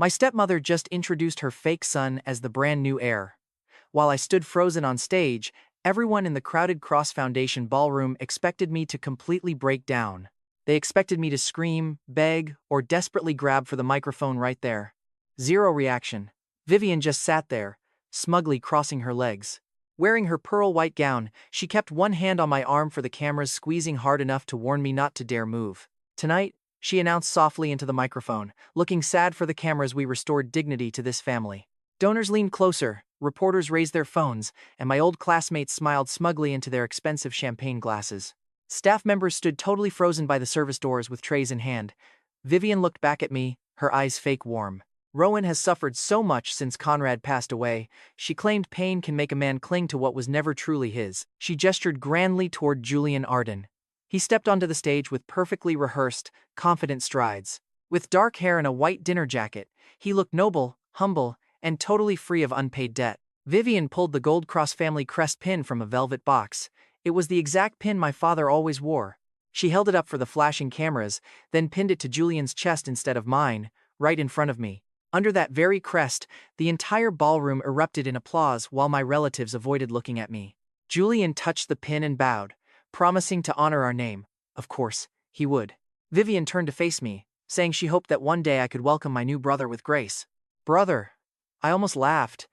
My stepmother just introduced her fake son as the brand new heir. While I stood frozen on stage, everyone in the crowded Cross Foundation ballroom expected me to completely break down. They expected me to scream, beg, or desperately grab for the microphone right there. Zero reaction. Vivian just sat there, smugly crossing her legs. Wearing her pearl white gown, she kept one hand on my arm for the cameras, squeezing hard enough to warn me not to dare move. Tonight, she announced softly into the microphone, looking sad for the cameras. We restored dignity to this family. Donors leaned closer, reporters raised their phones, and my old classmates smiled smugly into their expensive champagne glasses. Staff members stood totally frozen by the service doors with trays in hand. Vivian looked back at me, her eyes fake warm. Rowan has suffered so much since Conrad passed away. She claimed pain can make a man cling to what was never truly his. She gestured grandly toward Julian Arden. He stepped onto the stage with perfectly rehearsed, confident strides. With dark hair and a white dinner jacket, he looked noble, humble, and totally free of unpaid debt. Vivian pulled the gold Cross family crest pin from a velvet box. It was the exact pin my father always wore. She held it up for the flashing cameras, then pinned it to Julian's chest instead of mine, right in front of me. Under that very crest, the entire ballroom erupted in applause while my relatives avoided looking at me. Julian touched the pin and bowed, promising to honor our name. Of course, he would. Vivian turned to face me, saying she hoped that one day I could welcome my new brother with grace. Brother. I almost laughed.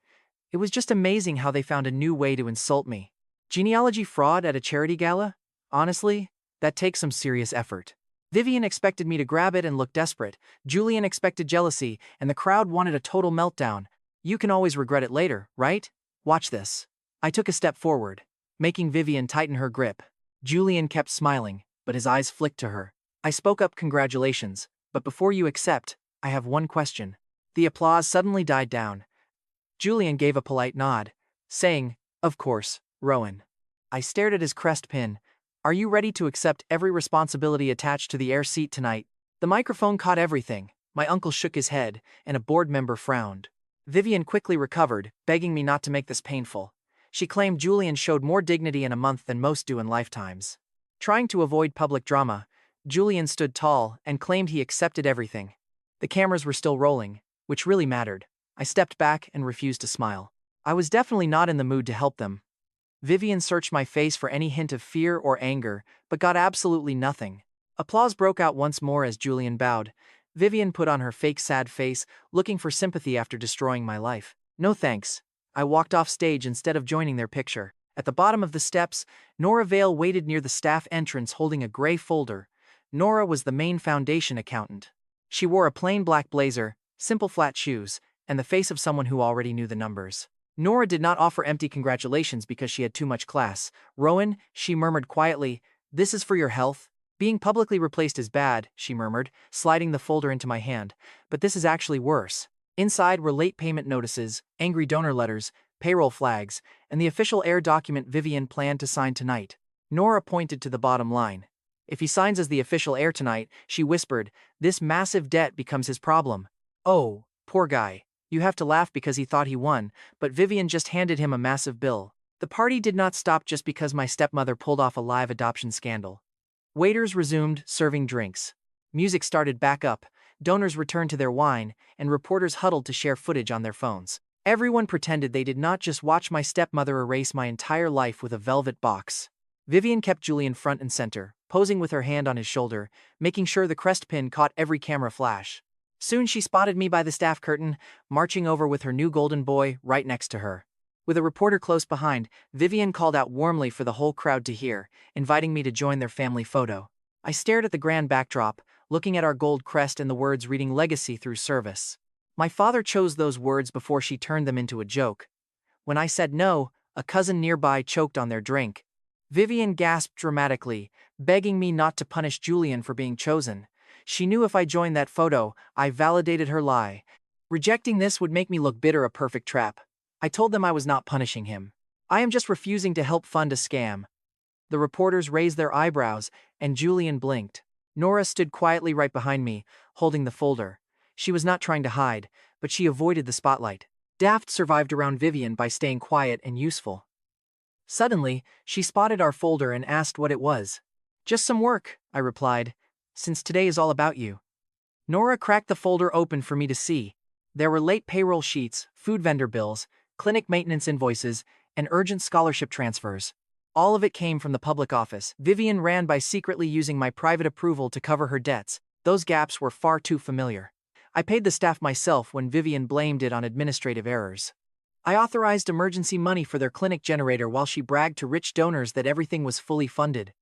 It was just amazing how they found a new way to insult me. Genealogy fraud at a charity gala? Honestly, that takes some serious effort. Vivian expected me to grab it and look desperate, Julian expected jealousy, and the crowd wanted a total meltdown. You can always regret it later, right? Watch this. I took a step forward, making Vivian tighten her grip. Julian kept smiling, but his eyes flicked to her. I spoke up, congratulations, but before you accept, I have one question. The applause suddenly died down. Julian gave a polite nod, saying, of course, Rowan. I stared at his crest pin. Are you ready to accept every responsibility attached to the heir seat tonight? The microphone caught everything. My uncle shook his head, and a board member frowned. Vivian quickly recovered, begging me not to make this painful. She claimed Julian showed more dignity in a month than most do in lifetimes. Trying to avoid public drama, Julian stood tall and claimed he accepted everything. The cameras were still rolling, which really mattered. I stepped back and refused to smile. I was definitely not in the mood to help them. Vivian searched my face for any hint of fear or anger, but got absolutely nothing. Applause broke out once more as Julian bowed. Vivian put on her fake sad face, looking for sympathy after destroying my life. No thanks. I walked off stage instead of joining their picture. At the bottom of the steps, Nora Vale waited near the staff entrance holding a gray folder. Nora was the main foundation accountant. She wore a plain black blazer, simple flat shoes, and the face of someone who already knew the numbers. Nora did not offer empty congratulations because she had too much class. Rowan, she murmured quietly, this is for your health. Being publicly replaced is bad, she murmured, sliding the folder into my hand. But this is actually worse. Inside were late payment notices, angry donor letters, payroll flags, and the official heir document Vivian planned to sign tonight. Nora pointed to the bottom line. If he signs as the official heir tonight, she whispered, this massive debt becomes his problem. Oh, poor guy. You have to laugh because he thought he won, but Vivian just handed him a massive bill. The party did not stop just because my stepmother pulled off a live adoption scandal. Waiters resumed serving drinks. Music started back up, donors returned to their wine, and reporters huddled to share footage on their phones. Everyone pretended they did not just watch my stepmother erase my entire life with a velvet box. Vivian kept Julian front and center, posing with her hand on his shoulder, making sure the crest pin caught every camera flash. Soon she spotted me by the staff curtain, marching over with her new golden boy right next to her. With a reporter close behind, Vivian called out warmly for the whole crowd to hear, inviting me to join their family photo. I stared at the grand backdrop, looking at our gold crest and the words reading legacy through service. My father chose those words before she turned them into a joke. When I said no, a cousin nearby choked on their drink. Vivian gasped dramatically, begging me not to punish Julian for being chosen. She knew if I joined that photo, I validated her lie. Rejecting this would make me look bitter, a perfect trap. I told them I was not punishing him. I am just refusing to help fund a scam. The reporters raised their eyebrows, and Julian blinked. Nora stood quietly right behind me, holding the folder. She was not trying to hide, but she avoided the spotlight. Daft survived around Vivian by staying quiet and useful. Suddenly, she spotted our folder and asked what it was. Just some work, I replied, since today is all about you. Nora cracked the folder open for me to see. There were late payroll sheets, food vendor bills, clinic maintenance invoices, and urgent scholarship transfers. All of it came from the public office. Vivian ran by secretly using my private approval to cover her debts. Those gaps were far too familiar. I paid the staff myself when Vivian blamed it on administrative errors. I authorized emergency money for their clinic generator while she bragged to rich donors that everything was fully funded.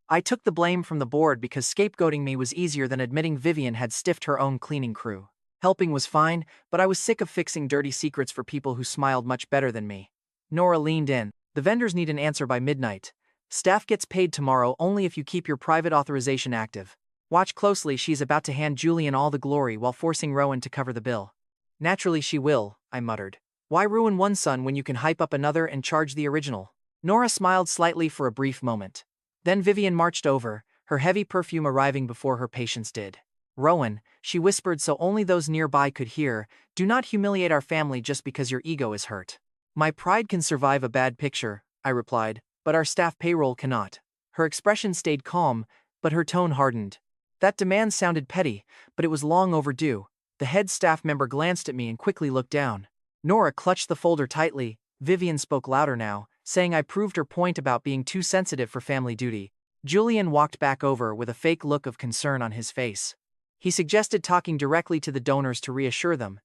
I took the blame from the board because scapegoating me was easier than admitting Vivian had stiffed her own cleaning crew. Helping was fine, but I was sick of fixing dirty secrets for people who smiled much better than me. Nora leaned in. The vendors need an answer by midnight. Staff gets paid tomorrow only if you keep your private authorization active. Watch closely, she's about to hand Julian all the glory while forcing Rowan to cover the bill. Naturally she will, I muttered. Why ruin one son when you can hype up another and charge the original? Nora smiled slightly for a brief moment. Then Vivian marched over, her heavy perfume arriving before her patients did. Rowan, she whispered so only those nearby could hear, do not humiliate our family just because your ego is hurt. My pride can survive a bad picture, I replied, but our staff payroll cannot. Her expression stayed calm, but her tone hardened. That demand sounded petty, but it was long overdue. The head staff member glanced at me and quickly looked down. Nora clutched the folder tightly. Vivian spoke louder now, saying I proved her point about being too sensitive for family duty. Julian walked back over with a fake look of concern on his face. He suggested talking directly to the donors to reassure them.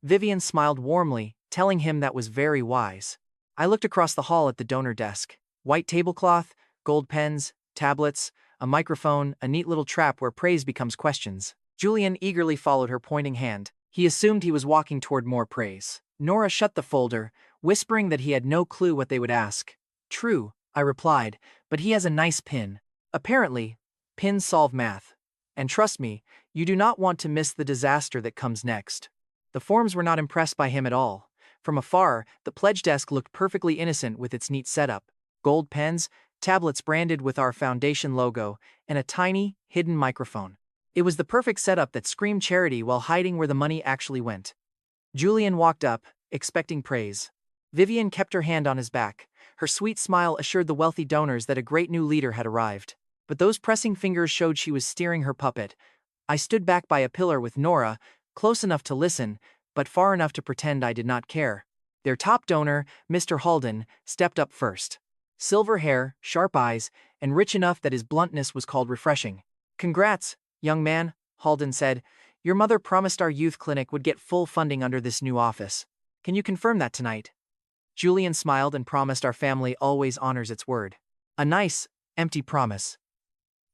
Vivian smiled warmly, telling him that was very wise. I looked across the hall at the donor desk. White tablecloth, gold pens, tablets, a microphone, a neat little trap where praise becomes questions. Julian eagerly followed her pointing hand. He assumed he was walking toward more praise. Nora shut the folder, whispering that he had no clue what they would ask. True, I replied, but he has a nice pin. Apparently, pins solve math. And trust me, you do not want to miss the disaster that comes next. The forms were not impressed by him at all. From afar, the pledge desk looked perfectly innocent with its neat setup. Gold pens, tablets branded with our foundation logo, and a tiny, hidden microphone. It was the perfect setup that screamed charity while hiding where the money actually went. Julian walked up, expecting praise. Vivian kept her hand on his back. Her sweet smile assured the wealthy donors that a great new leader had arrived. But those pressing fingers showed she was steering her puppet. I stood back by a pillar with Nora, close enough to listen, but far enough to pretend I did not care. Their top donor, Mr. Halden, stepped up first. Silver hair, sharp eyes, and rich enough that his bluntness was called refreshing. Congrats, young man, Halden said. Your mother promised our youth clinic would get full funding under this new office. Can you confirm that tonight? Julian smiled and promised our family always honors its word. A nice, empty promise.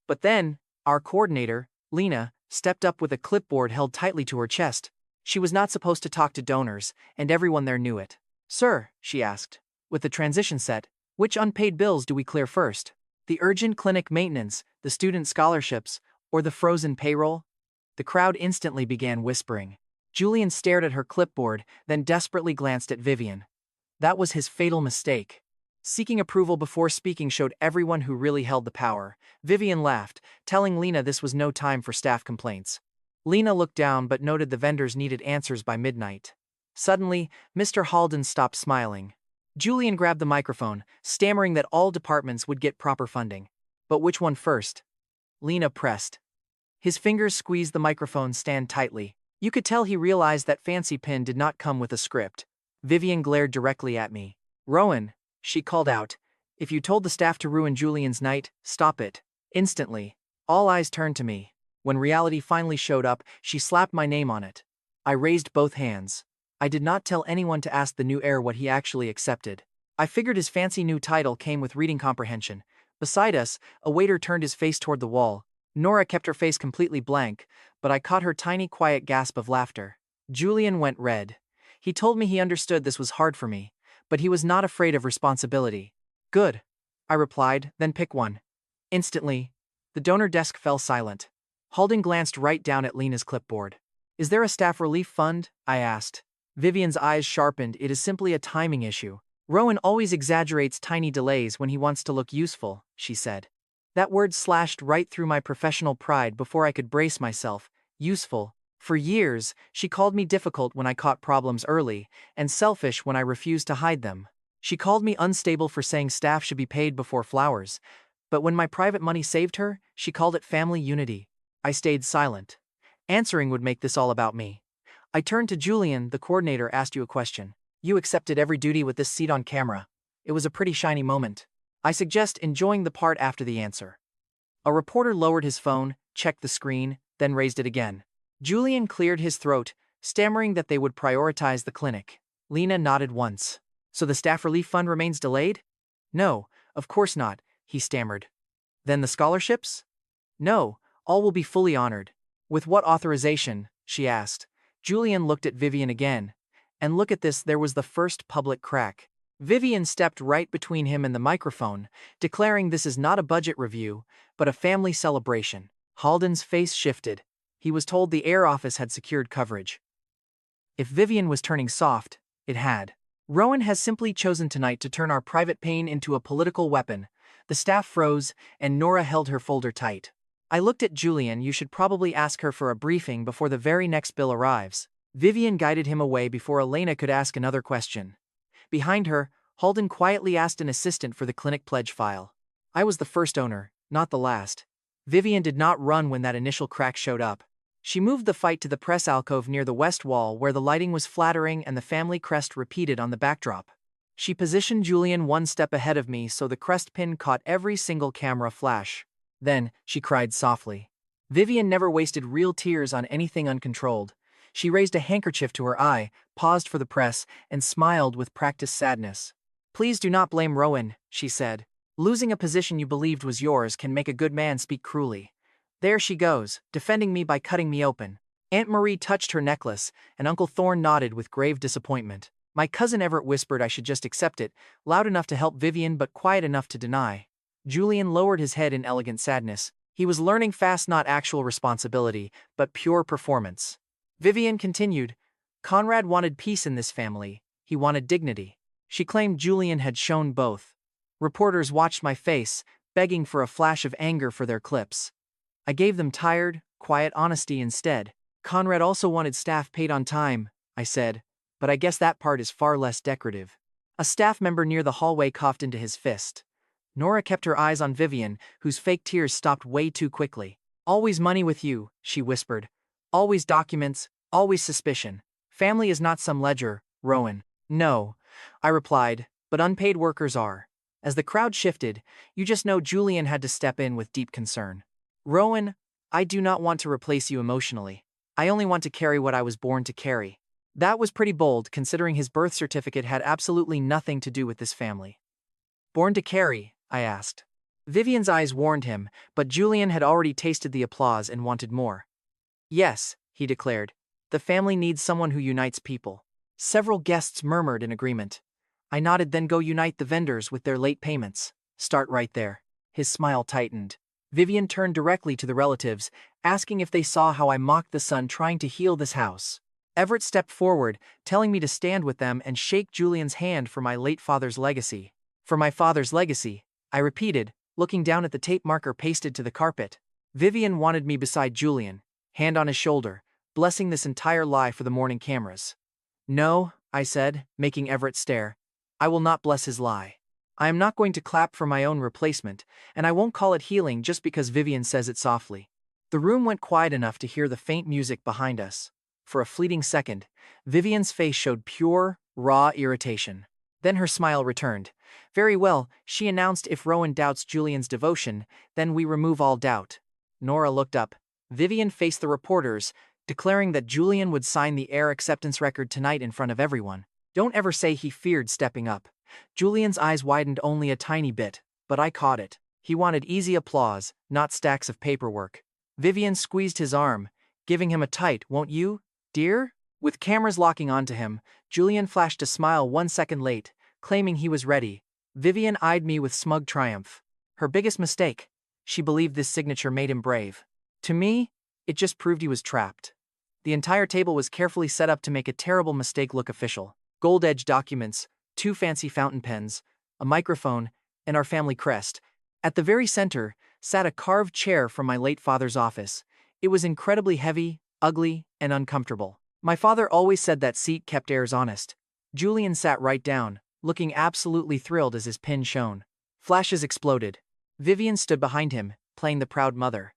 But then, our coordinator, Lena, stepped up with a clipboard held tightly to her chest. She was not supposed to talk to donors, and everyone there knew it. Sir, she asked, with the transition set, which unpaid bills do we clear first? The urgent clinic maintenance, the student scholarships, or the frozen payroll? The crowd instantly began whispering. Julian stared at her clipboard, then desperately glanced at Vivian. That was his fatal mistake. Seeking approval before speaking showed everyone who really held the power. Vivian laughed, telling Lena this was no time for staff complaints. Lena looked down but noted the vendors needed answers by midnight. Suddenly, Mr. Halden stopped smiling. Julian grabbed the microphone, stammering that all departments would get proper funding. But which one first? Lena pressed. His fingers squeezed the microphone stand tightly. You could tell he realized that fancy pin did not come with a script. Vivian glared directly at me. Rowan, she called out. If you told the staff to ruin Julian's night, stop it. Instantly. All eyes turned to me. When reality finally showed up, she slapped my name on it. I raised both hands. I did not tell anyone to ask the new heir what he actually accepted. I figured his fancy new title came with reading comprehension. Beside us, a waiter turned his face toward the wall. Nora kept her face completely blank, but I caught her tiny quiet gasp of laughter. Julian went red. He told me he understood this was hard for me, but he was not afraid of responsibility. Good, I replied, then pick one. Instantly, the donor desk fell silent. Halden glanced right down at Lena's clipboard. Is there a staff relief fund? I asked. Vivian's eyes sharpened. It is simply a timing issue. Rowan always exaggerates tiny delays when he wants to look useful, she said. That word slashed right through my professional pride before I could brace myself. Useful. For years, she called me difficult when I caught problems early, and selfish when I refused to hide them. She called me unstable for saying staff should be paid before flowers. But when my private money saved her, she called it family unity. I stayed silent. Answering would make this all about me. I turned to Julian. The coordinator asked you a question. You accepted every duty with this seat on camera. It was a pretty shiny moment. I suggest enjoying the part after the answer. A reporter lowered his phone, checked the screen, then raised it again. Julian cleared his throat, stammering that they would prioritize the clinic. Lena nodded once. So the staff relief fund remains delayed? No, of course not, he stammered. Then the scholarships? No, all will be fully honored. With what authorization? She asked. Julian looked at Vivian again. And look at this, there was the first public crack. Vivian stepped right between him and the microphone, declaring this is not a budget review, but a family celebration. Halden's face shifted. He was told the Heir office had secured coverage. If Vivian was turning soft, it had. Rowan has simply chosen tonight to turn our private pain into a political weapon. The staff froze, and Nora held her folder tight. I looked at Julian. You should probably ask her for a briefing before the very next bill arrives. Vivian guided him away before Elena could ask another question. Behind her, Halden quietly asked an assistant for the clinic pledge file. I was the first owner, not the last. Vivian did not run when that initial crack showed up. She moved the fight to the press alcove near the west wall where the lighting was flattering and the family crest repeated on the backdrop. She positioned Julian one step ahead of me so the crest pin caught every single camera flash. Then, she cried softly. Vivian never wasted real tears on anything uncontrolled. She raised a handkerchief to her eye, paused for the press, and smiled with practiced sadness. Please do not blame Rowan, she said. Losing a position you believed was yours can make a good man speak cruelly. There she goes, defending me by cutting me open. Aunt Marie touched her necklace, and Uncle Thorne nodded with grave disappointment. My cousin Everett whispered I should just accept it, loud enough to help Vivian but quiet enough to deny. Julian lowered his head in elegant sadness. He was learning fast, not actual responsibility, but pure performance. Vivian continued. Conrad wanted peace in this family. He wanted dignity. She claimed Julian had shown both. Reporters watched my face, begging for a flash of anger for their clips. I gave them tired, quiet honesty instead. Conrad also wanted staff paid on time, I said, but I guess that part is far less decorative. A staff member near the hallway coughed into his fist. Nora kept her eyes on Vivian, whose fake tears stopped way too quickly. Always money with you, she whispered. Always documents, always suspicion. Family is not some ledger, Rowan. No, I replied, but unpaid workers are. As the crowd shifted, you just know Julian had to step in with deep concern. Rowan, I do not want to replace you emotionally. I only want to carry what I was born to carry. That was pretty bold, considering his birth certificate had absolutely nothing to do with this family. Born to carry, I asked. Vivian's eyes warned him, but Julian had already tasted the applause and wanted more. Yes, he declared. The family needs someone who unites people. Several guests murmured in agreement. I nodded. Then go unite the vendors with their late payments. Start right there. His smile tightened. Vivian turned directly to the relatives, asking if they saw how I mocked the son trying to heal this house. Everett stepped forward, telling me to stand with them and shake Julian's hand for my late father's legacy. For my father's legacy, I repeated, looking down at the tape marker pasted to the carpet. Vivian wanted me beside Julian, hand on his shoulder, blessing this entire lie for the morning cameras. No, I said, making Everett stare. I will not bless his lie. I am not going to clap for my own replacement, and I won't call it healing just because Vivian says it softly. The room went quiet enough to hear the faint music behind us. For a fleeting second, Vivian's face showed pure, raw irritation. Then her smile returned. Very well, she announced, if Rowan doubts Julian's devotion, then we remove all doubt. Nora looked up. Vivian faced the reporters, declaring that Julian would sign the Heir acceptance record tonight in front of everyone. Don't ever say he feared stepping up. Julian's eyes widened only a tiny bit, but I caught it. He wanted easy applause, not stacks of paperwork. Vivian squeezed his arm, giving him a tight, won't you, dear? With cameras locking onto him, Julian flashed a smile 1 second late, claiming he was ready. Vivian eyed me with smug triumph. Her biggest mistake. She believed this signature made him brave. To me, it just proved he was trapped. The entire table was carefully set up to make a terrible mistake look official. Gold-edged documents, 2 fancy fountain pens, a microphone, and our family crest. At the very center sat a carved chair from my late father's office. It was incredibly heavy, ugly, and uncomfortable. My father always said that seat kept heirs honest. Julian sat right down, looking absolutely thrilled as his pin shone. Flashes exploded. Vivian stood behind him, playing the proud mother.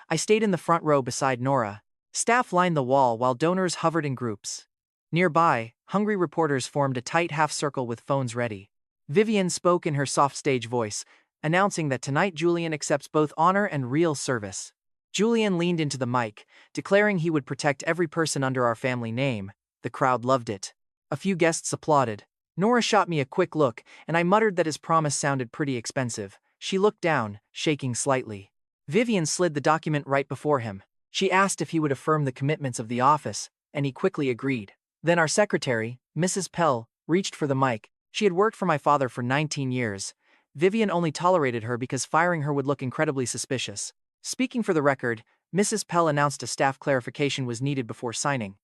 I stayed in the front row beside Nora, Staff lined the wall while donors hovered in groups. Nearby, hungry reporters formed a tight half-circle with phones ready. Vivian spoke in her soft stage voice, announcing that tonight Julian accepts both honor and real service. Julian leaned into the mic, declaring he would protect every person under our family name. The crowd loved it. A few guests applauded. Nora shot me a quick look, and I muttered that his promise sounded pretty expensive. She looked down, shaking slightly. Vivian slid the document right before him. She asked if he would affirm the commitments of the office, and he quickly agreed. Then our secretary, Mrs. Pell, reached for the mic. She had worked for my father for 19 years. Vivian only tolerated her because firing her would look incredibly suspicious. Speaking for the record, Mrs. Pell announced a staff clarification was needed before signing.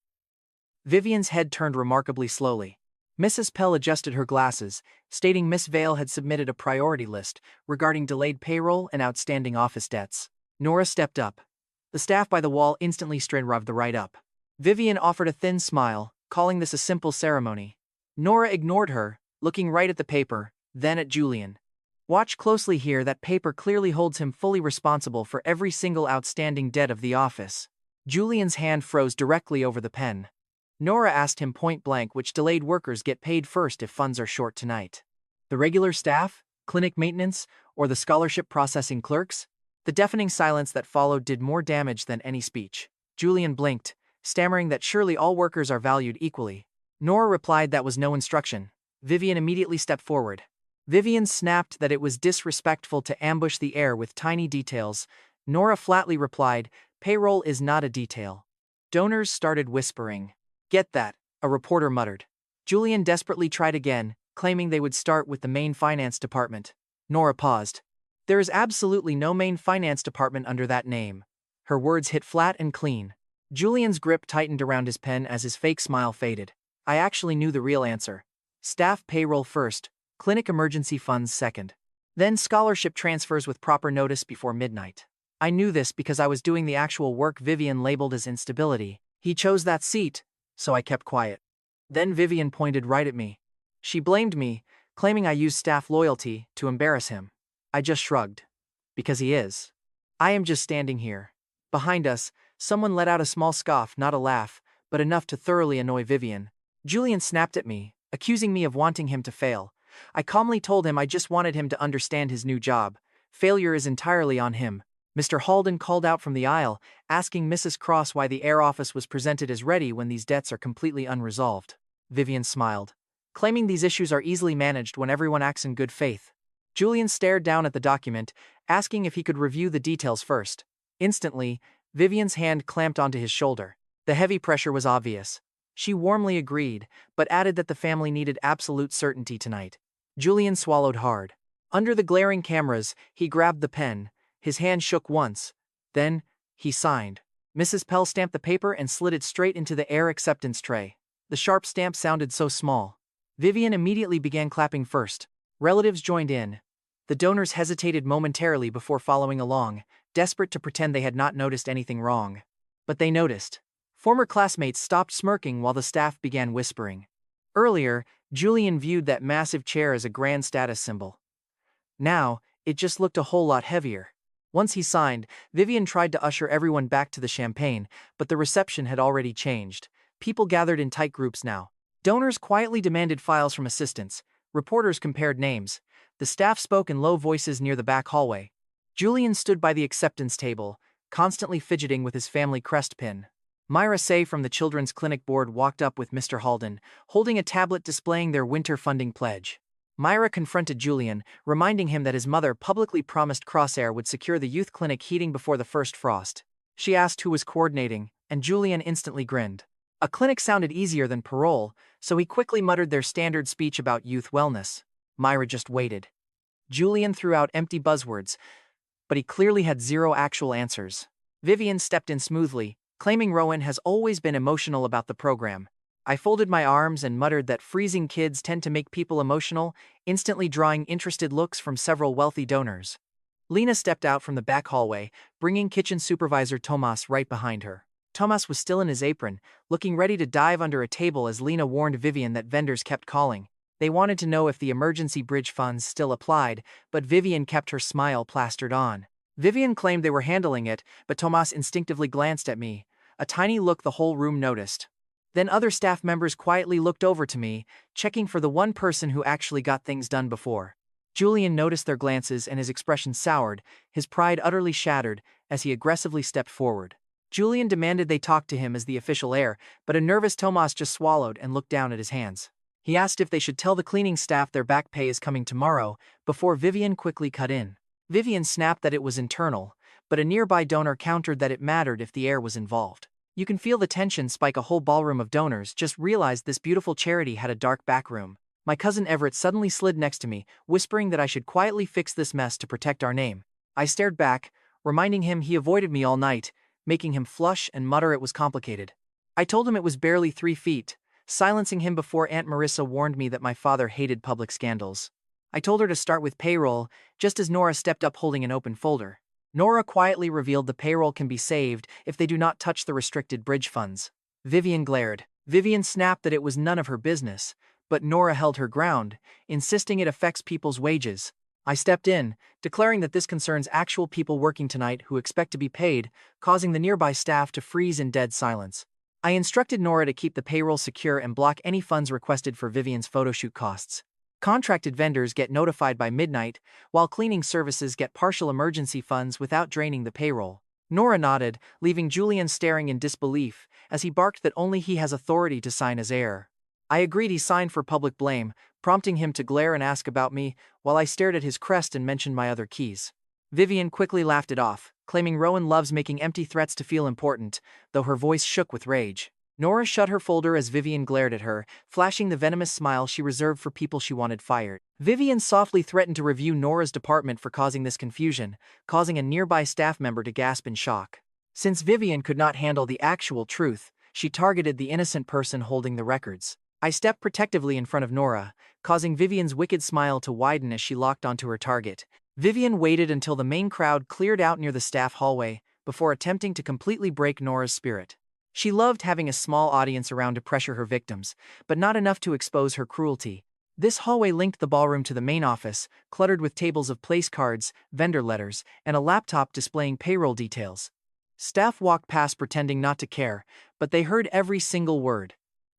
Vivian's head turned remarkably slowly. Mrs. Pell adjusted her glasses, stating Miss Vale had submitted a priority list regarding delayed payroll and outstanding office debts. Nora stepped up. The staff by the wall instantly straightened the right up. Vivian offered a thin smile, calling this a simple ceremony. Nora ignored her, looking right at the paper, then at Julian. Watch closely here. That paper clearly holds him fully responsible for every single outstanding debt of the office. Julian's hand froze directly over the pen. Nora asked him point blank which delayed workers get paid first if funds are short tonight. The regular staff, clinic maintenance, or the scholarship processing clerks? The deafening silence that followed did more damage than any speech. Julian blinked, stammering that surely all workers are valued equally. Nora replied that was no instruction. Vivian immediately stepped forward. Vivian snapped that it was disrespectful to ambush the heir with tiny details. Nora flatly replied, payroll is not a detail. Donors started whispering. Get that, a reporter muttered. Julian desperately tried again, claiming they would start with the main finance department. Nora paused. There is absolutely no main finance department under that name. Her words hit flat and clean. Julian's grip tightened around his pen as his fake smile faded. I actually knew the real answer. Staff payroll first, clinic emergency funds second. Then scholarship transfers with proper notice before midnight. I knew this because I was doing the actual work Vivian labeled as instability. He chose that seat, so I kept quiet. Then Vivian pointed right at me. She blamed me, claiming I used staff loyalty to embarrass him. I just shrugged. Because he is. I am just standing here. Behind us, someone let out a small scoff, not a laugh, but enough to thoroughly annoy Vivian. Julian snapped at me, accusing me of wanting him to fail. I calmly told him I just wanted him to understand his new job. Failure is entirely on him. Mr. Halden called out from the aisle, asking Mrs. Cross why the heir office was presented as ready when these debts are completely unresolved. Vivian smiled, claiming these issues are easily managed when everyone acts in good faith. Julian stared down at the document, asking if he could review the details first. Instantly, Vivian's hand clamped onto his shoulder. The heavy pressure was obvious. She warmly agreed, but added that the family needed absolute certainty tonight. Julian swallowed hard. Under the glaring cameras, he grabbed the pen. His hand shook once. Then, he signed. Mrs. Pell stamped the paper and slid it straight into the heir acceptance tray. The sharp stamp sounded so small. Vivian immediately began clapping first. Relatives joined in. The donors hesitated momentarily before following along, desperate to pretend they had not noticed anything wrong. But they noticed. Former classmates stopped smirking while the staff began whispering. Earlier, Julian viewed that massive chair as a grand status symbol. Now, it just looked a whole lot heavier. Once he signed, Vivian tried to usher everyone back to the champagne, but the reception had already changed. People gathered in tight groups now. Donors quietly demanded files from assistants. Reporters compared names. The staff spoke in low voices near the back hallway. Julian stood by the acceptance table, constantly fidgeting with his family crest pin. Myra Say from the Children's Clinic Board walked up with Mr. Halden, holding a tablet displaying their winter funding pledge. Myra confronted Julian, reminding him that his mother publicly promised Crosshair would secure the youth clinic heating before the first frost. She asked who was coordinating, and Julian instantly grinned. A clinic sounded easier than parole, so he quickly muttered their standard speech about youth wellness. Myra just waited. Julian threw out empty buzzwords, but he clearly had zero actual answers. Vivian stepped in smoothly, claiming Rowan has always been emotional about the program. I folded my arms and muttered that freezing kids tend to make people emotional, instantly drawing interested looks from several wealthy donors. Lena stepped out from the back hallway, bringing kitchen supervisor Tomas right behind her. Tomas was still in his apron, looking ready to dive under a table as Lena warned Vivian that vendors kept calling. They wanted to know if the emergency bridge funds still applied, but Vivian kept her smile plastered on. Vivian claimed they were handling it, but Tomas instinctively glanced at me. a tiny look the whole room noticed. Then other staff members quietly looked over to me, checking for the one person who actually got things done before. Julian noticed their glances and his expression soured, his pride utterly shattered, as he aggressively stepped forward. Julian demanded they talk to him as the official heir, but a nervous Tomas just swallowed and looked down at his hands. He asked if they should tell the cleaning staff their back pay is coming tomorrow, before Vivian quickly cut in. Vivian snapped that it was internal, but a nearby donor countered that it mattered if the heir was involved. You can feel the tension spike. A whole ballroom of donors just realized this beautiful charity had a dark back room. My cousin Everett suddenly slid next to me, whispering that I should quietly fix this mess to protect our name. I stared back, reminding him he avoided me all night, making him flush and mutter it was complicated. I told him it was barely 3 feet, silencing him before Aunt Marissa warned me that my father hated public scandals. I told her to start with payroll, just as Nora stepped up holding an open folder. Nora quietly revealed the payroll can be saved if they do not touch the restricted bridge funds. Vivian glared. Vivian snapped that it was none of her business, but Nora held her ground, insisting it affects people's wages. I stepped in, declaring that this concerns actual people working tonight who expect to be paid, causing the nearby staff to freeze in dead silence. I instructed Nora to keep the payroll secure and block any funds requested for Vivian's photoshoot costs. Contracted vendors get notified by midnight, while cleaning services get partial emergency funds without draining the payroll. Nora nodded, leaving Julian staring in disbelief, as he barked that only he has authority to sign as heir. I agreed he signed for public blame, prompting him to glare and ask about me, while I stared at his crest and mentioned my other keys. Vivian quickly laughed it off, claiming Rowan loves making empty threats to feel important, though her voice shook with rage. Nora shut her folder as Vivian glared at her, flashing the venomous smile she reserved for people she wanted fired. Vivian softly threatened to review Nora's department for causing this confusion, causing a nearby staff member to gasp in shock. Since Vivian could not handle the actual truth, she targeted the innocent person holding the records. I stepped protectively in front of Nora, causing Vivian's wicked smile to widen as she locked onto her target. Vivian waited until the main crowd cleared out near the staff hallway, before attempting to completely break Nora's spirit. She loved having a small audience around to pressure her victims, but not enough to expose her cruelty. This hallway linked the ballroom to the main office, cluttered with tables of place cards, vendor letters, and a laptop displaying payroll details. Staff walked past pretending not to care, but they heard every single word.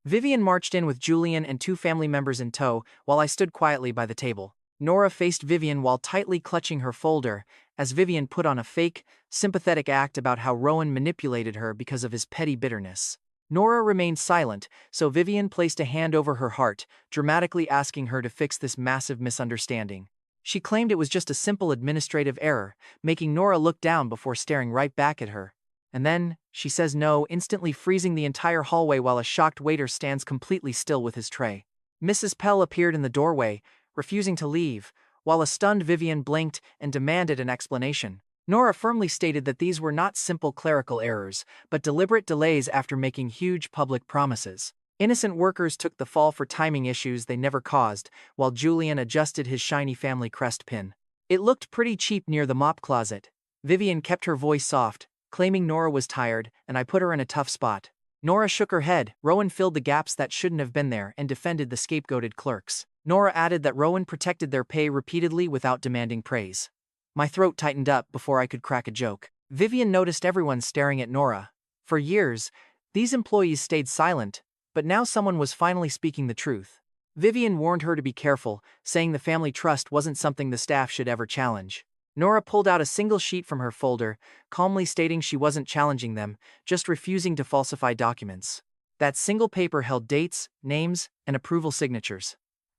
Vivian marched in with Julian and 2 family members in tow, while I stood quietly by the table. Nora faced Vivian while tightly clutching her folder, as Vivian put on a fake, sympathetic act about how Rowan manipulated her because of his petty bitterness. Nora remained silent, so Vivian placed a hand over her heart, dramatically asking her to fix this massive misunderstanding. She claimed it was just a simple administrative error, making Nora look down before staring right back at her. And then, she says no, instantly freezing the entire hallway while a shocked waiter stands completely still with his tray. Mrs. Pell appeared in the doorway, refusing to leave, while a stunned Vivian blinked and demanded an explanation. Nora firmly stated that these were not simple clerical errors, but deliberate delays after making huge public promises. Innocent workers took the fall for timing issues they never caused, while Julian adjusted his shiny family crest pin. It looked pretty cheap near the mop closet. Vivian kept her voice soft, claiming Nora was tired, and I put her in a tough spot. Nora shook her head. Rowan filled the gaps that shouldn't have been there and defended the scapegoated clerks. Nora added that Rowan protected their pay repeatedly without demanding praise. My throat tightened up before I could crack a joke. Vivian noticed everyone staring at Nora. For years, these employees stayed silent, but now someone was finally speaking the truth. Vivian warned her to be careful, saying the family trust wasn't something the staff should ever challenge. Nora pulled out a single sheet from her folder, calmly stating she wasn't challenging them, just refusing to falsify documents. That single paper held dates, names, and approval signatures.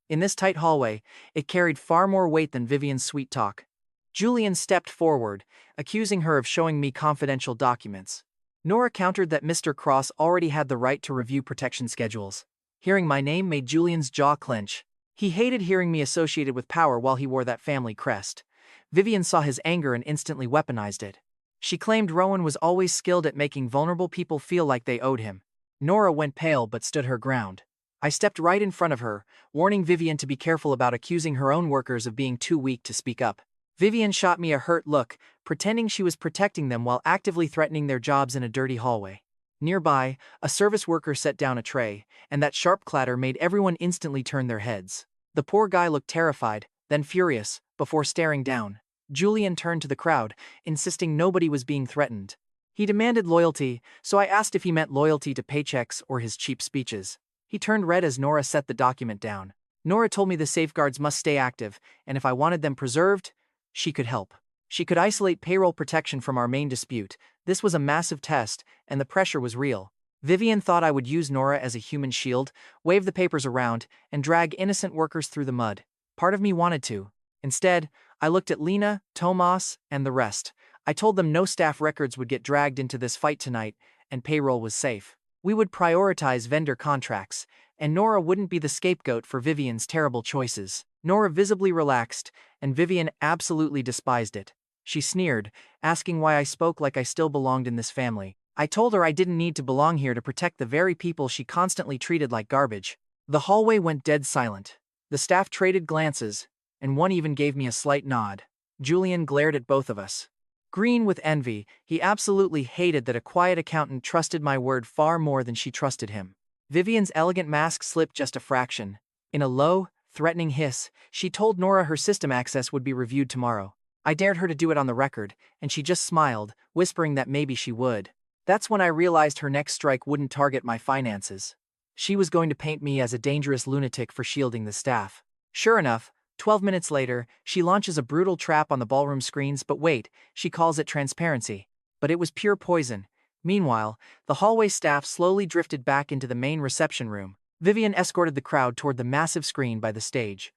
In this tight hallway, it carried far more weight than Vivian's sweet talk. Julian stepped forward, accusing her of showing me confidential documents. Nora countered that Mr. Cross already had the right to review protection schedules. Hearing my name made Julian's jaw clench. He hated hearing me associated with power while he wore that family crest. Vivian saw his anger and instantly weaponized it. She claimed Rowan was always skilled at making vulnerable people feel like they owed him. Nora went pale but stood her ground. I stepped right in front of her, warning Vivian to be careful about accusing her own workers of being too weak to speak up. Vivian shot me a hurt look, pretending she was protecting them while actively threatening their jobs in a dirty hallway. Nearby, a service worker set down a tray, and that sharp clatter made everyone instantly turn their heads. The poor guy looked terrified, then furious, before staring down. Julian turned to the crowd, insisting nobody was being threatened. He demanded loyalty, so I asked if he meant loyalty to paychecks or his cheap speeches. He turned red as Nora set the document down. Nora told me the safeguards must stay active, and if I wanted them preserved, she could help. She could isolate payroll protection from our main dispute. This was a massive test, and the pressure was real. Vivian thought I would use Nora as a human shield, wave the papers around, and drag innocent workers through the mud. Part of me wanted to. Instead, I looked at Lena, Tomas, and the rest. I told them no staff records would get dragged into this fight tonight, and payroll was safe. We would prioritize vendor contracts, and Nora wouldn't be the scapegoat for Vivian's terrible choices. Nora visibly relaxed, and Vivian absolutely despised it. She sneered, asking why I spoke like I still belonged in this family. I told her I didn't need to belong here to protect the very people she constantly treated like garbage. The hallway went dead silent. The staff traded glances, and one even gave me a slight nod. Julian glared at both of us. Green with envy, he absolutely hated that a quiet accountant trusted my word far more than she trusted him. Vivian's elegant mask slipped just a fraction. In a low, threatening hiss, she told Nora her system access would be reviewed tomorrow. I dared her to do it on the record, and she just smiled, whispering that maybe she would. That's when I realized her next strike wouldn't target my finances. She was going to paint me as a dangerous lunatic for shielding the staff. Sure enough, 12 minutes later, she launches a brutal trap on the ballroom screens, but wait, she calls it transparency. But it was pure poison. Meanwhile, the hallway staff slowly drifted back into the main reception room. Vivian escorted the crowd toward the massive screen by the stage.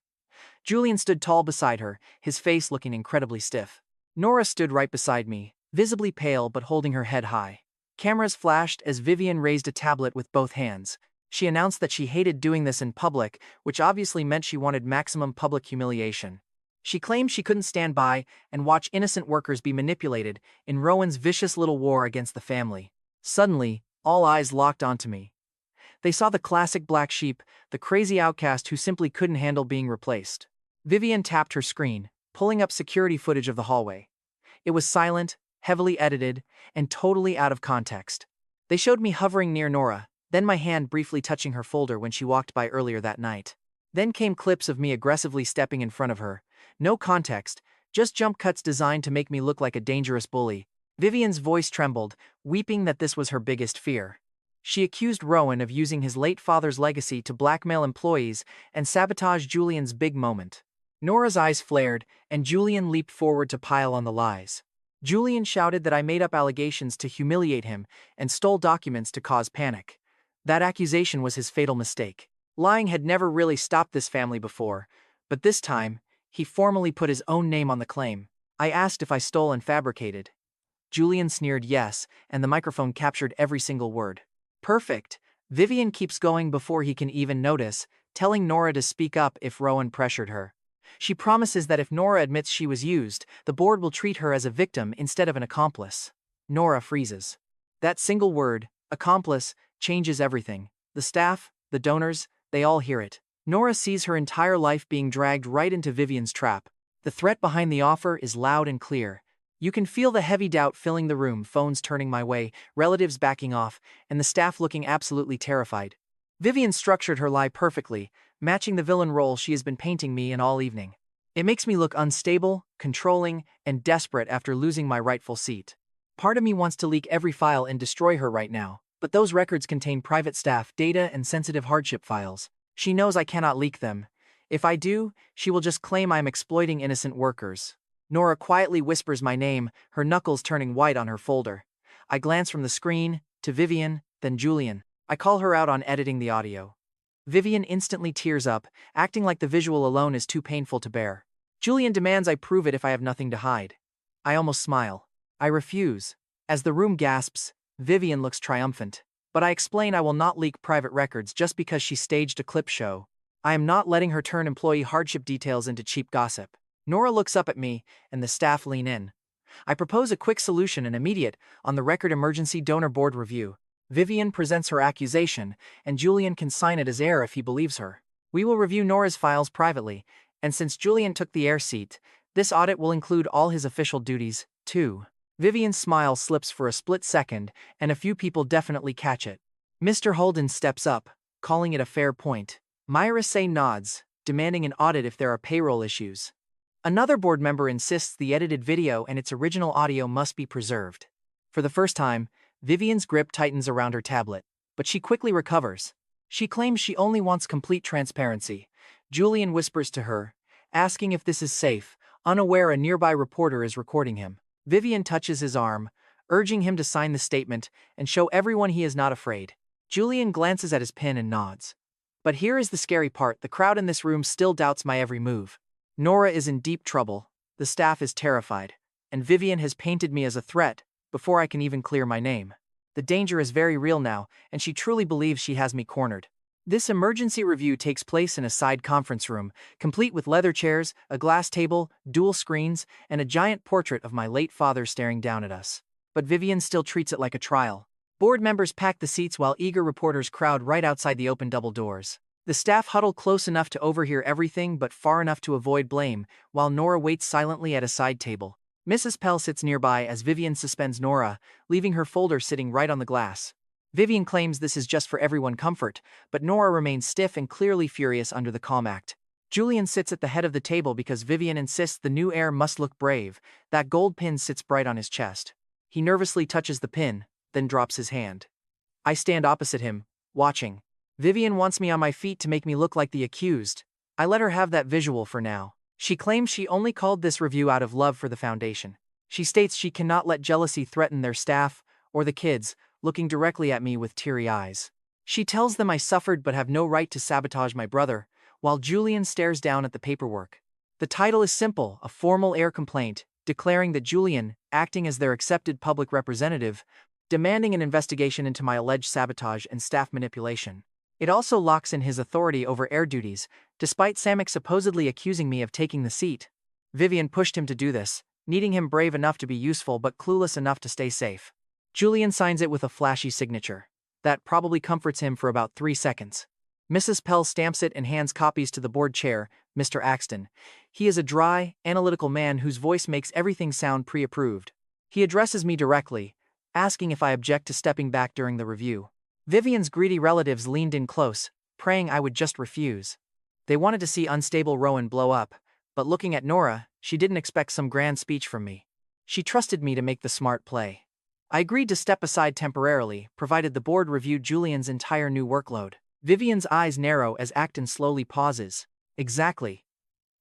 Julian stood tall beside her, his face looking incredibly stiff. Nora stood right beside me, visibly pale but holding her head high. Cameras flashed as Vivian raised a tablet with both hands. She announced that she hated doing this in public, which obviously meant she wanted maximum public humiliation. She claimed she couldn't stand by and watch innocent workers be manipulated in Rowan's vicious little war against the family. Suddenly, all eyes locked onto me. They saw the classic black sheep, the crazy outcast who simply couldn't handle being replaced. Vivian tapped her screen, pulling up security footage of the hallway. It was silent, heavily edited, and totally out of context. They showed me hovering near Nora, then my hand briefly touching her folder when she walked by earlier that night. Then came clips of me aggressively stepping in front of her. No context, just jump cuts designed to make me look like a dangerous bully. Vivian's voice trembled, weeping that this was her biggest fear. She accused Rowan of using his late father's legacy to blackmail employees and sabotage Julian's big moment. Nora's eyes flared, and Julian leaped forward to pile on the lies. Julian shouted that I made up allegations to humiliate him and stole documents to cause panic. That accusation was his fatal mistake. Lying had never really stopped this family before, but this time, he formally put his own name on the claim. I asked if I stole and fabricated. Julian sneered yes, and the microphone captured every single word. Perfect. Vivian keeps going before he can even notice, telling Nora to speak up if Rowan pressured her. She promises that if Nora admits she was used, the board will treat her as a victim instead of an accomplice. Nora freezes. That single word, accomplice, changes everything. The staff, the donors, they all hear it. Nora sees her entire life being dragged right into Vivian's trap. The threat behind the offer is loud and clear. You can feel the heavy doubt filling the room, phones turning my way, relatives backing off, and the staff looking absolutely terrified. Vivian structured her lie perfectly, matching the villain role she has been painting me in all evening. It makes me look unstable, controlling, and desperate after losing my rightful seat. Part of me wants to leak every file and destroy her right now, but those records contain private staff data and sensitive hardship files. She knows I cannot leak them. If I do, she will just claim I am exploiting innocent workers. Nora quietly whispers my name, her knuckles turning white on her folder. I glance from the screen, to Vivian, then Julian. I call her out on editing the audio. Vivian instantly tears up, acting like the visual alone is too painful to bear. Julian demands I prove it if I have nothing to hide. I almost smile. I refuse. As the room gasps, Vivian looks triumphant. But I explain I will not leak private records just because she staged a clip show. I am not letting her turn employee hardship details into cheap gossip. Nora looks up at me, and the staff lean in. I propose a quick solution and immediate, on-the-record emergency donor board review. Vivian presents her accusation, and Julian can sign it as heir if he believes her. We will review Nora's files privately, and since Julian took the heir seat, this audit will include all his official duties, too. Vivian's smile slips for a split second, and a few people definitely catch it. Mr. Holden steps up, calling it a fair point. Myra Say nods, demanding an audit if there are payroll issues. Another board member insists the edited video and its original audio must be preserved. For the first time, Vivian's grip tightens around her tablet, but she quickly recovers. She claims she only wants complete transparency. Julian whispers to her, asking if this is safe, unaware a nearby reporter is recording him. Vivian touches his arm, urging him to sign the statement and show everyone he is not afraid. Julian glances at his pen and nods. But here is the scary part: the crowd in this room still doubts my every move. Nora is in deep trouble, the staff is terrified, and Vivian has painted me as a threat before I can even clear my name. The danger is very real now, and she truly believes she has me cornered. This emergency review takes place in a side conference room, complete with leather chairs, a glass table, dual screens, and a giant portrait of my late father staring down at us. But Vivian still treats it like a trial. Board members pack the seats while eager reporters crowd right outside the open double doors. The staff huddle close enough to overhear everything but far enough to avoid blame, while Nora waits silently at a side table. Mrs. Pell sits nearby as Vivian suspends Nora, leaving her folder sitting right on the glass. Vivian claims this is just for everyone's comfort, but Nora remains stiff and clearly furious under the calm act. Julian sits at the head of the table because Vivian insists the new heir must look brave. That gold pin sits bright on his chest. He nervously touches the pin, then drops his hand. I stand opposite him, watching. Vivian wants me on my feet to make me look like the accused. I let her have that visual for now. She claims she only called this review out of love for the foundation. She states she cannot let jealousy threaten their staff or the kids, looking directly at me with teary eyes. She tells them I suffered but have no right to sabotage my brother, while Julian stares down at the paperwork. The title is simple: a formal heir complaint, declaring that Julian, acting as their accepted public representative, demanding an investigation into my alleged sabotage and staff manipulation. It also locks in his authority over heir duties, despite Samek supposedly accusing me of taking the seat. Vivian pushed him to do this, needing him brave enough to be useful but clueless enough to stay safe. Julian signs it with a flashy signature. That probably comforts him for about 3 seconds. Mrs. Pell stamps it and hands copies to the board chair, Mr. Axton. He is a dry, analytical man whose voice makes everything sound pre-approved. He addresses me directly, asking if I object to stepping back during the review. Vivian's greedy relatives leaned in close, praying I would just refuse. They wanted to see unstable Rowan blow up, but looking at Nora, she didn't expect some grand speech from me. She trusted me to make the smart play. I agreed to step aside temporarily, provided the board reviewed Julian's entire new workload. Vivian's eyes narrow as Acton slowly pauses. Exactly.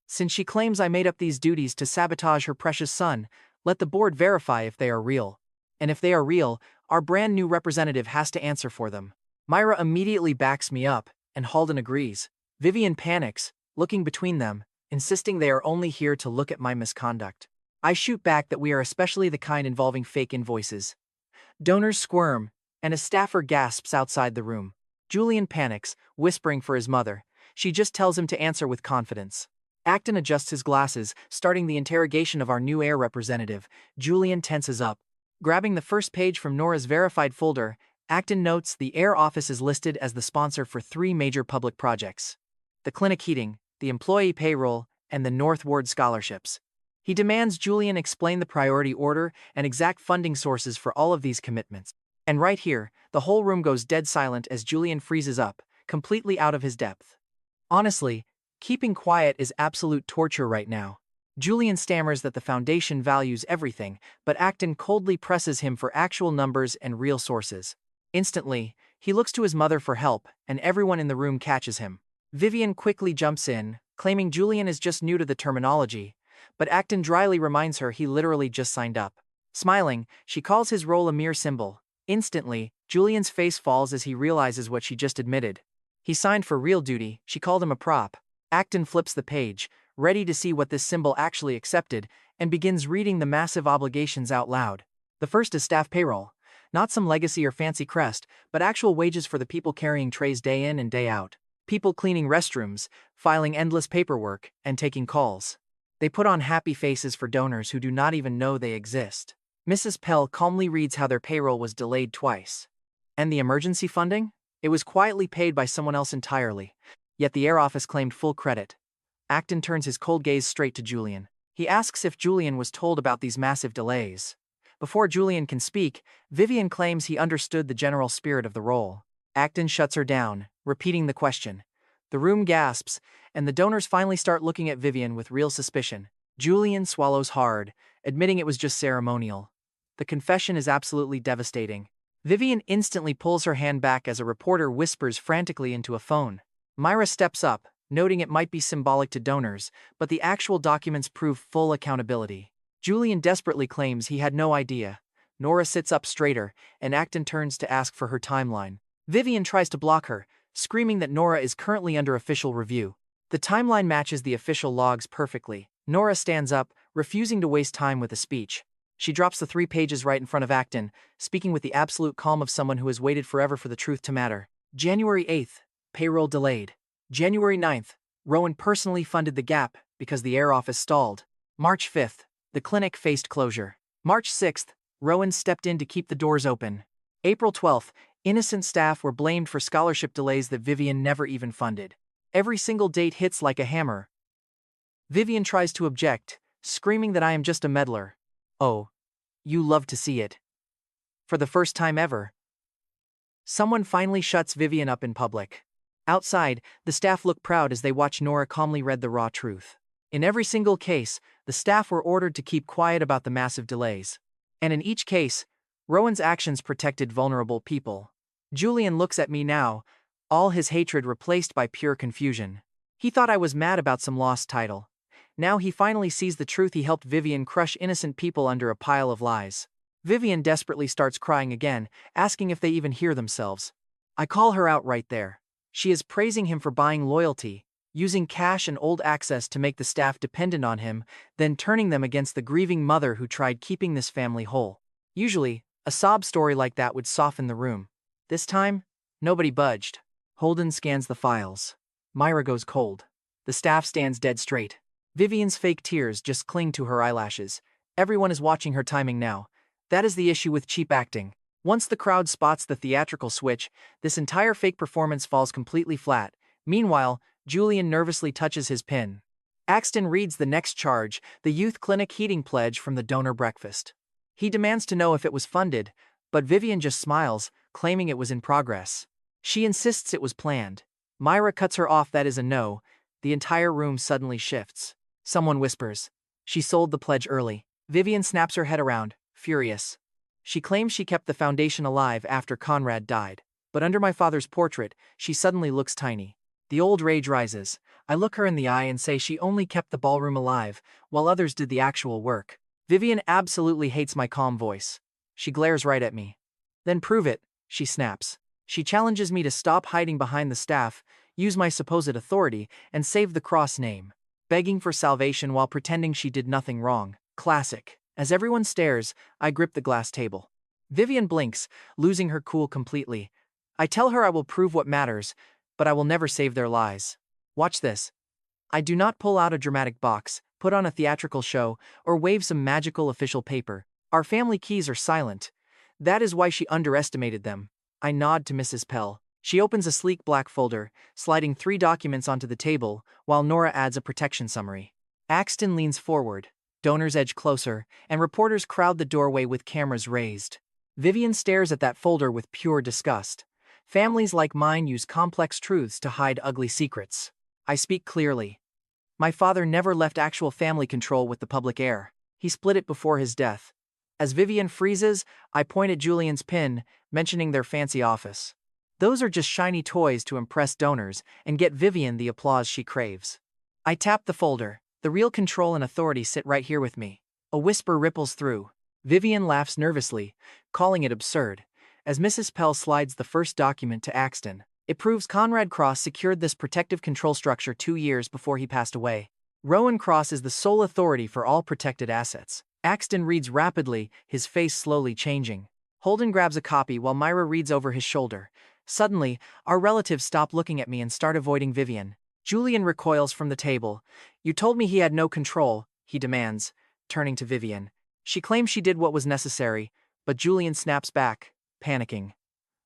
Since she claims I made up these duties to sabotage her precious son, let the board verify if they are real. And if they are real, our brand new representative has to answer for them. Myra immediately backs me up, and Halden agrees. Vivian panics, looking between them, insisting they are only here to look at my misconduct. I shoot back that we are especially the kind involving fake invoices. Donors squirm, and a staffer gasps outside the room. Julian panics, whispering for his mother. She just tells him to answer with confidence. Acton adjusts his glasses, starting the interrogation of our new heir representative. Julian tenses up. Grabbing the first page from Nora's verified folder, Acton notes the heir office is listed as the sponsor for 3 major public projects: the clinic heating, the employee payroll, and the North Ward scholarships. He demands Julian explain the priority order and exact funding sources for all of these commitments. And right here, the whole room goes dead silent as Julian freezes up, completely out of his depth. Honestly, keeping quiet is absolute torture right now. Julian stammers that the foundation values everything, but Acton coldly presses him for actual numbers and real sources. Instantly, he looks to his mother for help, and everyone in the room catches him. Vivian quickly jumps in, claiming Julian is just new to the terminology, but Acton dryly reminds her he literally just signed up. Smiling, she calls his role a mere symbol. Instantly, Julian's face falls as he realizes what she just admitted. He signed for real duty, she called him a prop. Acton flips the page, ready to see what this symbol actually accepted, and begins reading the massive obligations out loud. The first is staff payroll. Not some legacy or fancy crest, but actual wages for the people carrying trays day in and day out. People cleaning restrooms, filing endless paperwork, and taking calls. They put on happy faces for donors who do not even know they exist. Mrs. Pell calmly reads how their payroll was delayed twice. And the emergency funding? It was quietly paid by someone else entirely. Yet the heir office claimed full credit. Acton turns his cold gaze straight to Julian. He asks if Julian was told about these massive delays. Before Julian can speak, Vivian claims he understood the general spirit of the role. Acton shuts her down, repeating the question. The room gasps, and the donors finally start looking at Vivian with real suspicion. Julian swallows hard, admitting it was just ceremonial. The confession is absolutely devastating. Vivian instantly pulls her hand back as a reporter whispers frantically into a phone. Myra steps up, noting it might be symbolic to donors, but the actual documents prove full accountability. Julian desperately claims he had no idea. Nora sits up straighter, and Acton turns to ask for her timeline. Vivian tries to block her, screaming that Nora is currently under official review. The timeline matches the official logs perfectly. Nora stands up, refusing to waste time with a speech. She drops the 3 pages right in front of Acton, speaking with the absolute calm of someone who has waited forever for the truth to matter. January 8th, payroll delayed. January 9th, Rowan personally funded the gap because the Heir office stalled. March 5th, the clinic faced closure. March 6th, Rowan stepped in to keep the doors open. April 12th, innocent staff were blamed for scholarship delays that Vivian never even funded. Every single date hits like a hammer. Vivian tries to object, screaming that I am just a meddler. Oh, you love to see it. For the first time ever, someone finally shuts Vivian up in public. Outside, the staff look proud as they watch Nora calmly read the raw truth. In every single case, the staff were ordered to keep quiet about the massive delays. And in each case, Rowan's actions protected vulnerable people. Julian looks at me now, all his hatred replaced by pure confusion. He thought I was mad about some lost title. Now he finally sees the truth. He helped Vivian crush innocent people under a pile of lies. Vivian desperately starts crying again, asking if they even hear themselves. I call her out right there. She is praising him for buying loyalty, using cash and old access to make the staff dependent on him, then turning them against the grieving mother who tried keeping this family whole. Usually, a sob story like that would soften the room. This time, nobody budged. Holden scans the files. Myra goes cold. The staff stands dead straight. Vivian's fake tears just cling to her eyelashes. Everyone is watching her timing now. That is the issue with cheap acting. Once the crowd spots the theatrical switch, this entire fake performance falls completely flat. Meanwhile, Julian nervously touches his pin. Axton reads the next charge, the youth clinic heating pledge from the donor breakfast. He demands to know if it was funded, but Vivian just smiles, claiming it was in progress. She insists it was planned. Myra cuts her off. That is a no. The entire room suddenly shifts. Someone whispers, "She sold the pledge early." Vivian snaps her head around, furious. She claims she kept the foundation alive after Conrad died. But under my father's portrait, she suddenly looks tiny. The old rage rises. I look her in the eye and say she only kept the ballroom alive, while others did the actual work. Vivian absolutely hates my calm voice. She glares right at me. "Then prove it," she snaps. She challenges me to stop hiding behind the staff, use my supposed authority, and save the Cross name. Begging for salvation while pretending she did nothing wrong. Classic. As everyone stares, I grip the glass table. Vivian blinks, losing her cool completely. I tell her I will prove what matters, but I will never save their lies. Watch this. I do not pull out a dramatic box, put on a theatrical show, or wave some magical official paper. Our family keys are silent. That is why she underestimated them. I nod to Mrs. Pell. She opens a sleek black folder, sliding 3 documents onto the table, while Nora adds a protection summary. Axton leans forward. Donors edge closer, and reporters crowd the doorway with cameras raised. Vivian stares at that folder with pure disgust. Families like mine use complex truths to hide ugly secrets. I speak clearly. My father never left actual family control with the public heir. He split it before his death. As Vivian freezes, I point at Julian's pin, mentioning their fancy office. Those are just shiny toys to impress donors and get Vivian the applause she craves. I tap the folder. The real control and authority sit right here with me. A whisper ripples through. Vivian laughs nervously, calling it absurd. As Mrs. Pell slides the first document to Axton, it proves Conrad Cross secured this protective control structure 2 years before he passed away. Rowan Cross is the sole authority for all protected assets. Axton reads rapidly, his face slowly changing. Holden grabs a copy while Myra reads over his shoulder. Suddenly, our relatives stop looking at me and start avoiding Vivian. Julian recoils from the table. "You told me he had no control," he demands, turning to Vivian. She claims she did what was necessary, but Julian snaps back, panicking.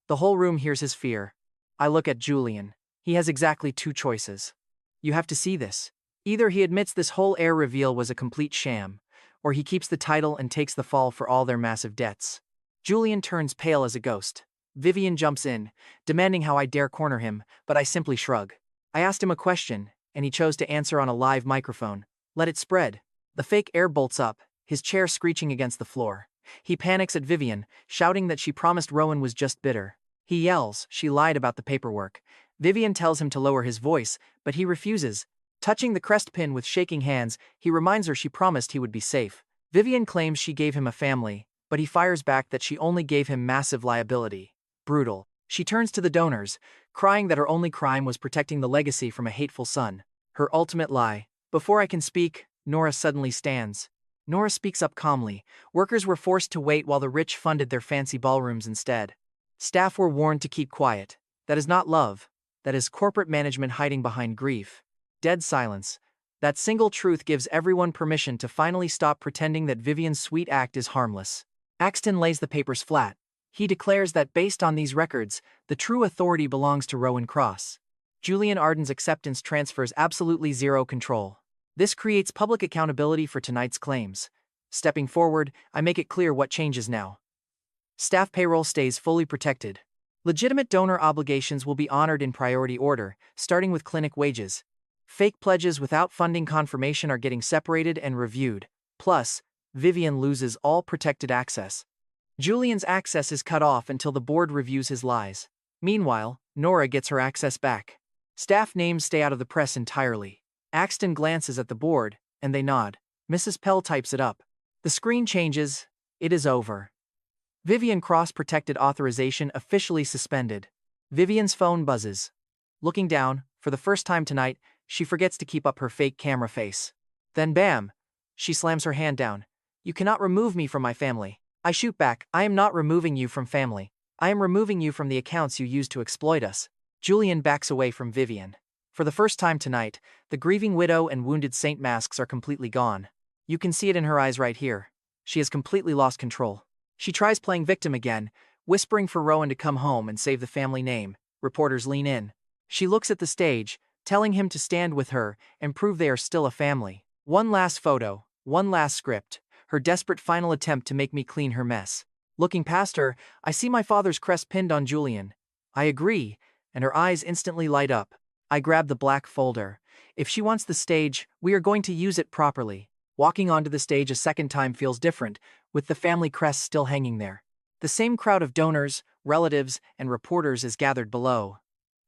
The whole room hears his fear. I look at Julian. He has exactly 2 choices. You have to see this. Either he admits this whole heir reveal was a complete sham, or he keeps the title and takes the fall for all their massive debts. Julian turns pale as a ghost. Vivian jumps in, demanding how I dare corner him, but I simply shrug. I asked him a question, and he chose to answer on a live microphone. Let it spread. The fake heir bolts up, his chair screeching against the floor. He panics at Vivian, shouting that she promised Rowan was just bitter. He yells she lied about the paperwork. Vivian tells him to lower his voice, but he refuses. Touching the crest pin with shaking hands, he reminds her she promised he would be safe. Vivian claims she gave him a family, but he fires back that she only gave him massive liability. Brutal. She turns to the donors, crying that her only crime was protecting the legacy from a hateful son. Her ultimate lie. Before I can speak, Nora suddenly stands. Nora speaks up calmly. Workers were forced to wait while the rich funded their fancy ballrooms instead. Staff were warned to keep quiet. That is not love. That is corporate management hiding behind grief. Dead silence. That single truth gives everyone permission to finally stop pretending that Vivian's sweet act is harmless. Axton lays the papers flat. He declares that based on these records, the true authority belongs to Rowan Cross. Julian Arden's acceptance transfers absolutely zero control. This creates public accountability for tonight's claims. Stepping forward, I make it clear what changes now. Staff payroll stays fully protected. Legitimate donor obligations will be honored in priority order, starting with clinic wages. Fake pledges without funding confirmation are getting separated and reviewed. Plus, Vivian loses all protected access. Julian's access is cut off until the board reviews his lies. Meanwhile, Nora gets her access back. Staff names stay out of the press entirely. Axton glances at the board, and they nod. Mrs. Pell types it up. The screen changes. It is over. Vivian Cross protected authorization officially suspended. Vivian's phone buzzes. Looking down, for the first time tonight, she forgets to keep up her fake camera face. Then bam! She slams her hand down. You cannot remove me from my family. I shoot back. I am not removing you from family. I am removing you from the accounts you used to exploit us. Julian backs away from Vivian. For the first time tonight, the grieving widow and wounded saint masks are completely gone. You can see it in her eyes right here. She has completely lost control. She tries playing victim again, whispering for Rowan to come home and save the family name. Reporters lean in. She looks at the stage, telling him to stand with her and prove they are still a family. One last photo, one last script, her desperate final attempt to make me clean her mess. Looking past her, I see my father's crest pinned on Julian. I agree, and her eyes instantly light up. I grab the black folder. If she wants the stage, we are going to use it properly. Walking onto the stage a second time feels different, with the family crest still hanging there. The same crowd of donors, relatives, and reporters is gathered below.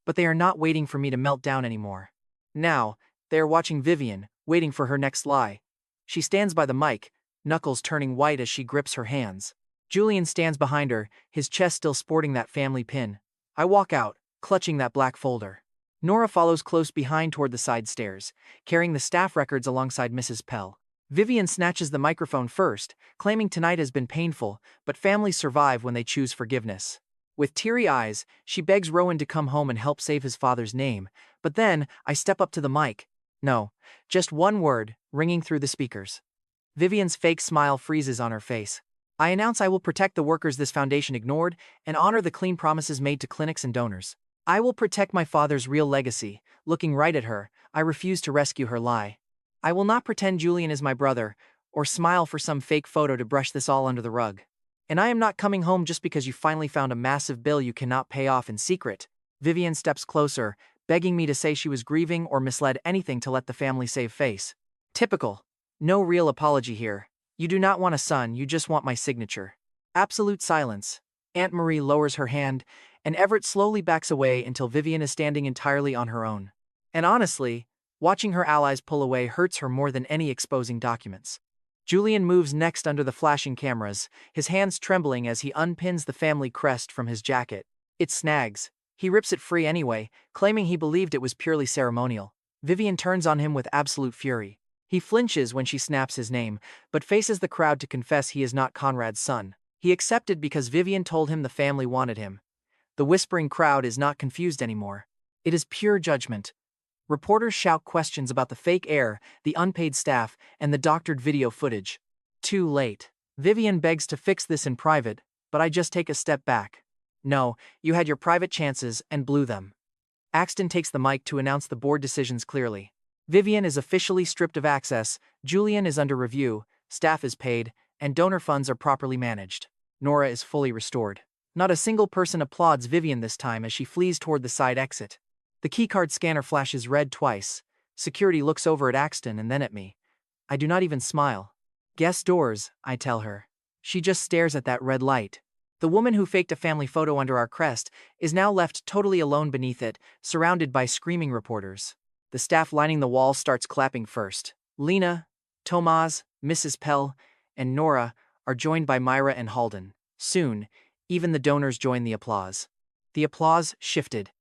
But they are not waiting for me to melt down anymore. Now, they are watching Vivian, waiting for her next lie. She stands by the mic, knuckles turning white as she grips her hands. Julian stands behind her, his chest still sporting that family pin. I walk out, clutching that black folder. Nora follows close behind toward the side stairs, carrying the staff records alongside Mrs. Pell. Vivian snatches the microphone first, claiming tonight has been painful, but families survive when they choose forgiveness. With teary eyes, she begs Rowan to come home and help save his father's name, but then I step up to the mic. No, just one word, ringing through the speakers. Vivian's fake smile freezes on her face. I announce I will protect the workers this foundation ignored and honor the clean promises made to clinics and donors. I will protect my father's real legacy. Looking right at her, I refuse to rescue her lie. I will not pretend Julian is my brother, or smile for some fake photo to brush this all under the rug. And I am not coming home just because you finally found a massive bill you cannot pay off in secret. Vivian steps closer, begging me to say she was grieving or misled anything to let the family save face. Typical. No real apology here. You do not want a son, you just want my signature. Absolute silence. Aunt Marie lowers her hand, and Everett slowly backs away until Vivian is standing entirely on her own. And honestly, watching her allies pull away hurts her more than any exposing documents. Julian moves next under the flashing cameras, his hands trembling as he unpins the family crest from his jacket. It snags. He rips it free anyway, claiming he believed it was purely ceremonial. Vivian turns on him with absolute fury. He flinches when she snaps his name, but faces the crowd to confess he is not Conrad's son. He accepted because Vivian told him the family wanted him. The whispering crowd is not confused anymore. It is pure judgment. Reporters shout questions about the fake heir, the unpaid staff, and the doctored video footage. Too late. Vivian begs to fix this in private, but I just take a step back. No, you had your private chances and blew them. Axton takes the mic to announce the board decisions clearly. Vivian is officially stripped of access, Julian is under review, staff is paid, and donor funds are properly managed. Nora is fully restored. Not a single person applauds Vivian this time as she flees toward the side exit. The keycard scanner flashes red twice. Security looks over at Axton and then at me. I do not even smile. Guest doors, I tell her. She just stares at that red light. The woman who faked a family photo under our crest is now left totally alone beneath it, surrounded by screaming reporters. The staff lining the wall starts clapping first. Lena, Tomaz, Mrs. Pell, and Nora are joined by Myra and Halden. Soon, even the donors join the applause. The applause shifted.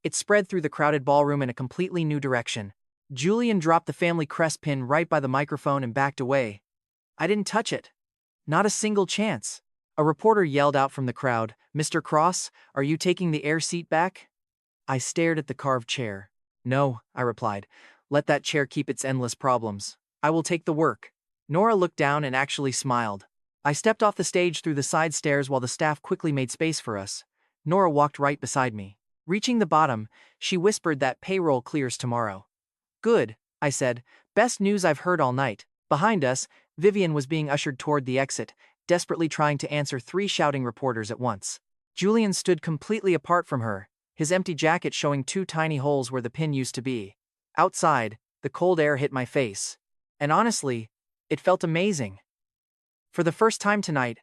It spread through the crowded ballroom in a completely new direction. Julian dropped the family crest pin right by the microphone and backed away. I didn't touch it. Not a single chance. A reporter yelled out from the crowd, "Mr. Cross, are you taking the Heir seat back?" I stared at the carved chair. "No," I replied. "Let that chair keep its endless problems. I will take the work." Nora looked down and actually smiled. I stepped off the stage through the side stairs while the staff quickly made space for us. Nora walked right beside me. Reaching the bottom, she whispered that payroll clears tomorrow. "Good," I said. "Best news I've heard all night." Behind us, Vivian was being ushered toward the exit, desperately trying to answer 3 shouting reporters at once. Julian stood completely apart from her, his empty jacket showing 2 tiny holes where the pin used to be. Outside, the cold air hit my face. And honestly, it felt amazing. For the first time tonight,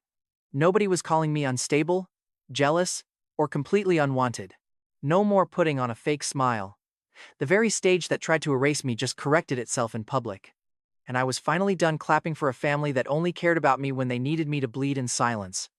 nobody was calling me unstable, jealous, or completely unwanted. No more putting on a fake smile. The very stage that tried to erase me just corrected itself in public. And I was finally done clapping for a family that only cared about me when they needed me to bleed in silence.